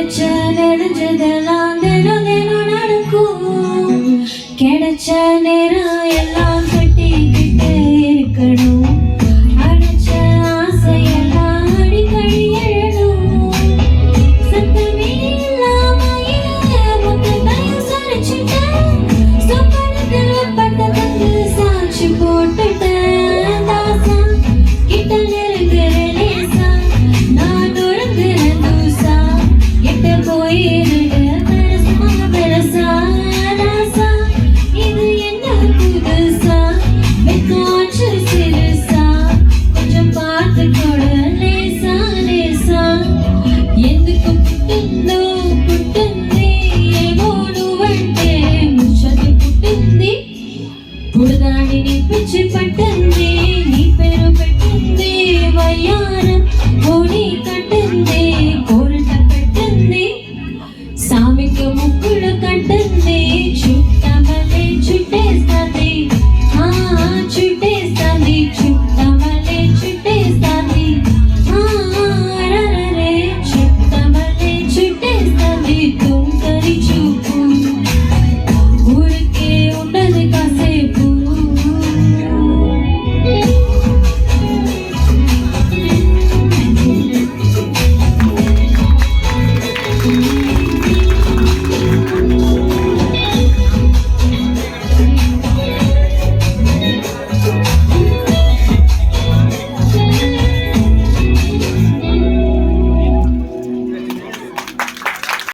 நினைச்சதெல்லாம் தினம் தினம் நடக்கும். கிடைச்ச நேரம் எல்லாம் கட்டிக்கிட்டு இருக்கணும். அடைச்ச ஆசையெல்லாம் அடிக்கடி எழணும். சத்தமே இல்லாமையே மொத்தத்தையும் சரிச்சுட்டேன். சொப்பனத்தில் பட்டத்துக்கு சாட்சி போட்டுட்டேன். தாசா கிட்ட நெருங்குற லேசா நான் உறங்குற தூசா எட்ட போயிருக்க பெருசா ராசா இது என்ன புதுசா வெக்காச்சு சிறுசா கொஞ்சம் பார்த்து கொடு லேசா லேசா ఎందుకు పుట్టింది ఏమో నువ్వంటే ముచ్చట పుట్టింది పుడదాడిని పిచ్చి పట్టింది నీ పేరు పెట్టింది వయ్యారం ఓడి కట్టింది